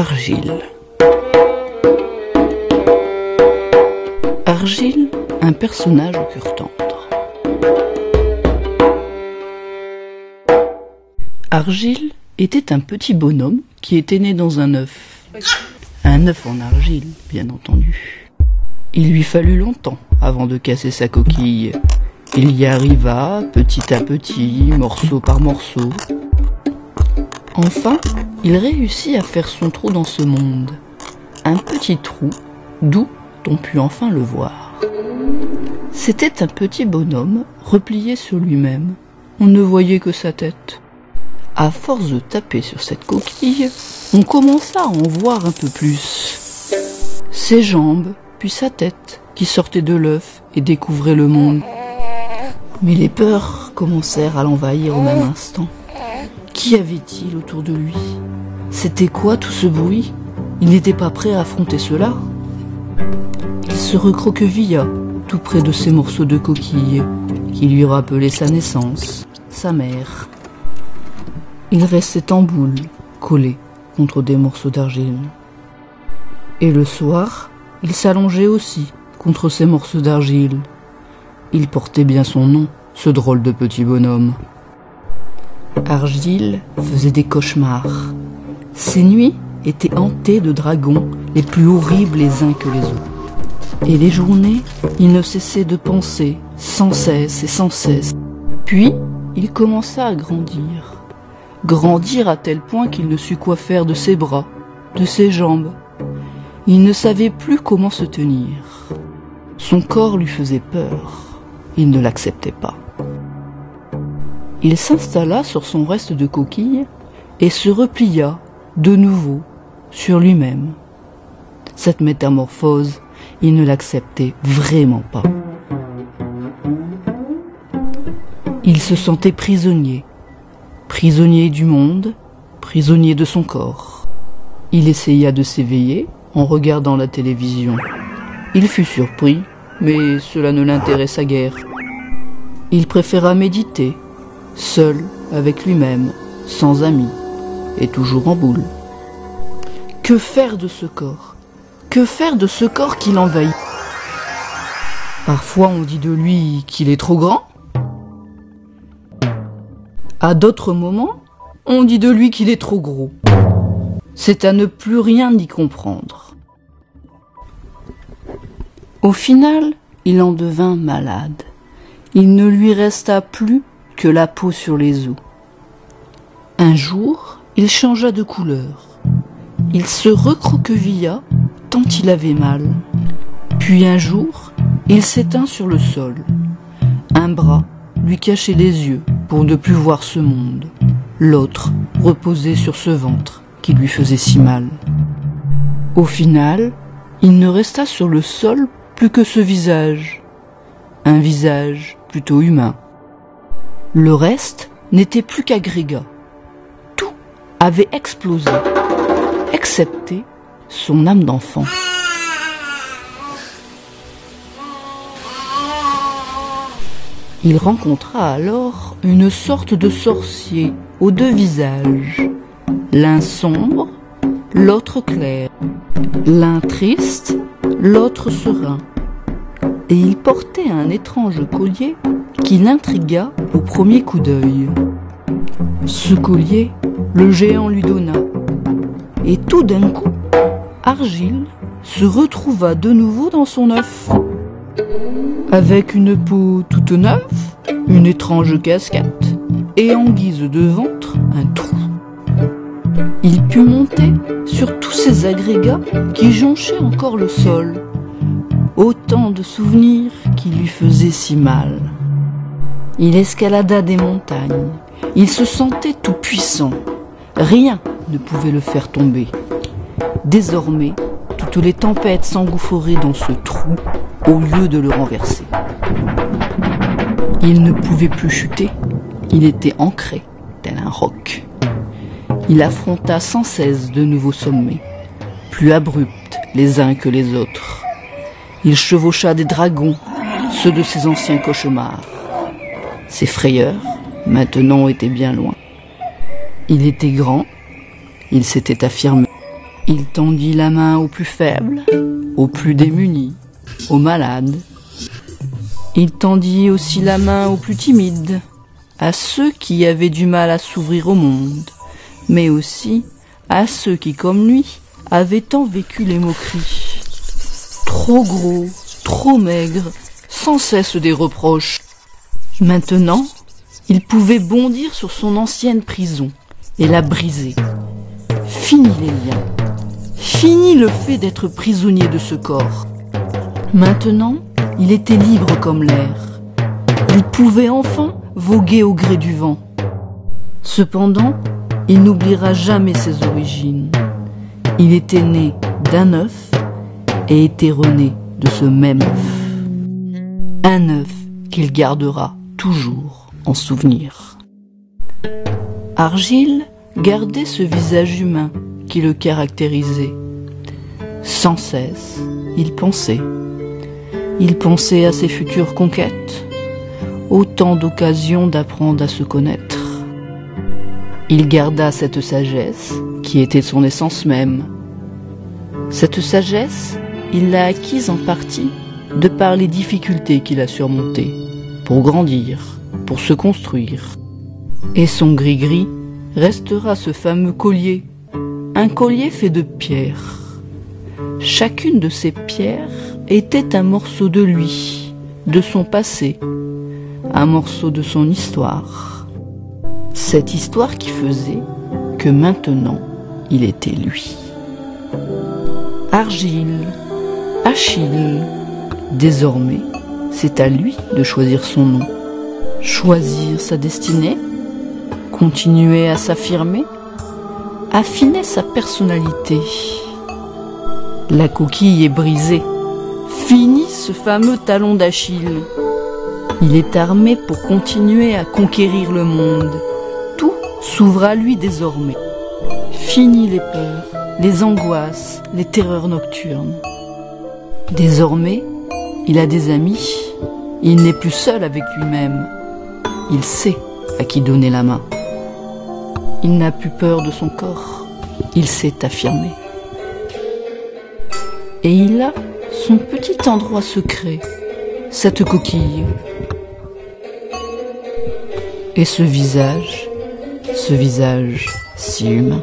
Argile. Argile, un personnage au cœur tendre. Argile était un petit bonhomme qui était né dans un œuf. Un œuf en argile, bien entendu. Il lui fallut longtemps avant de casser sa coquille. Il y arriva petit à petit, morceau par morceau. Enfin, il réussit à faire son trou dans ce monde. Un petit trou, d'où on put enfin le voir. C'était un petit bonhomme replié sur lui-même. On ne voyait que sa tête. À force de taper sur cette coquille, on commença à en voir un peu plus. Ses jambes, puis sa tête, qui sortait de l'œuf et découvrait le monde. Mais les peurs commencèrent à l'envahir au même instant. Qu'y avait-il autour de lui? C'était quoi tout ce bruit? Il n'était pas prêt à affronter cela. Il se recroquevilla tout près de ces morceaux de coquille qui lui rappelaient sa naissance, sa mère. Il restait en boule, collé contre des morceaux d'argile. Et le soir, il s'allongeait aussi contre ces morceaux d'argile. Il portait bien son nom, ce drôle de petit bonhomme. Argile faisait des cauchemars. Ses nuits étaient hantées de dragons, les plus horribles les uns que les autres. Et les journées, il ne cessait de penser, sans cesse et sans cesse. Puis, il commença à grandir. Grandir à tel point qu'il ne sut quoi faire de ses bras, de ses jambes. Il ne savait plus comment se tenir. Son corps lui faisait peur. Il ne l'acceptait pas. Il s'installa sur son reste de coquille et se replia de nouveau sur lui-même. Cette métamorphose, il ne l'acceptait vraiment pas. Il se sentait prisonnier, prisonnier du monde, prisonnier de son corps. Il essaya de s'éveiller en regardant la télévision. Il fut surpris, mais cela ne l'intéressa guère. Il préféra méditer, seul avec lui-même, sans amis, et toujours en boule. Que faire de ce corps? Que faire de ce corps qui l'envahit? Parfois on dit de lui qu'il est trop grand. À d'autres moments, on dit de lui qu'il est trop gros. C'est à ne plus rien y comprendre. Au final, il en devint malade. Il ne lui resta plus que la peau sur les os. Un jour, il changea de couleur. Il se recroquevilla tant il avait mal. Puis un jour, il s'éteint sur le sol. Un bras lui cachait les yeux pour ne plus voir ce monde. L'autre reposait sur ce ventre qui lui faisait si mal. Au final, il ne resta sur le sol plus que ce visage. Un visage plutôt humain. Le reste n'était plus qu'agrégat. Tout avait explosé, excepté son âme d'enfant. Il rencontra alors une sorte de sorcier aux deux visages, l'un sombre, l'autre clair, l'un triste, l'autre serein. Et il portait un étrange collier qui l'intrigua au premier coup d'œil. Ce collier, le géant lui donna. Et tout d'un coup, Argile se retrouva de nouveau dans son œuf. Avec une peau toute neuve, une étrange casquette, et en guise de ventre, un trou. Il put monter sur tous ces agrégats qui jonchaient encore le sol. Autant de souvenirs qui lui faisaient si mal. Il escalada des montagnes. Il se sentait tout puissant. Rien ne pouvait le faire tomber. Désormais, toutes les tempêtes s'engouffreraient dans ce trou au lieu de le renverser. Il ne pouvait plus chuter. Il était ancré, tel un roc. Il affronta sans cesse de nouveaux sommets, plus abrupts les uns que les autres. Il chevaucha des dragons, ceux de ses anciens cauchemars. Ses frayeurs, maintenant, étaient bien loin. Il était grand, il s'était affirmé. Il tendit la main aux plus faibles, aux plus démunis, aux malades. Il tendit aussi la main aux plus timides, à ceux qui avaient du mal à s'ouvrir au monde, mais aussi à ceux qui, comme lui, avaient tant vécu les moqueries. Trop gros, trop maigre, sans cesse des reproches. Maintenant, il pouvait bondir sur son ancienne prison et la briser. Fini les liens. Fini le fait d'être prisonnier de ce corps. Maintenant, il était libre comme l'air. Il pouvait enfin voguer au gré du vent. Cependant, il n'oubliera jamais ses origines. Il était né d'un œuf et était rené de ce même œuf. Un œuf qu'il gardera toujours en souvenir. Argile gardait ce visage humain qui le caractérisait. Sans cesse, il pensait. Il pensait à ses futures conquêtes, autant d'occasions d'apprendre à se connaître. Il garda cette sagesse qui était son essence même. Cette sagesse, il l'a acquise en partie de par les difficultés qu'il a surmontées, pour grandir, pour se construire. Et son gris-gris restera ce fameux collier, un collier fait de pierres. Chacune de ces pierres était un morceau de lui, de son passé, un morceau de son histoire. Cette histoire qui faisait que maintenant, il était lui. Argile, Achille, désormais, c'est à lui de choisir son nom. Choisir sa destinée, continuer à s'affirmer, affiner sa personnalité. La coquille est brisée. Fini ce fameux talon d'Achille. Il est armé pour continuer à conquérir le monde. Tout s'ouvre à lui désormais. Fini les peurs, les angoisses, les terreurs nocturnes. Désormais, il a des amis. Il n'est plus seul avec lui-même. Il sait à qui donner la main. Il n'a plus peur de son corps. Il s'est affirmé. Et il a son petit endroit secret, cette coquille. Et ce visage si humain.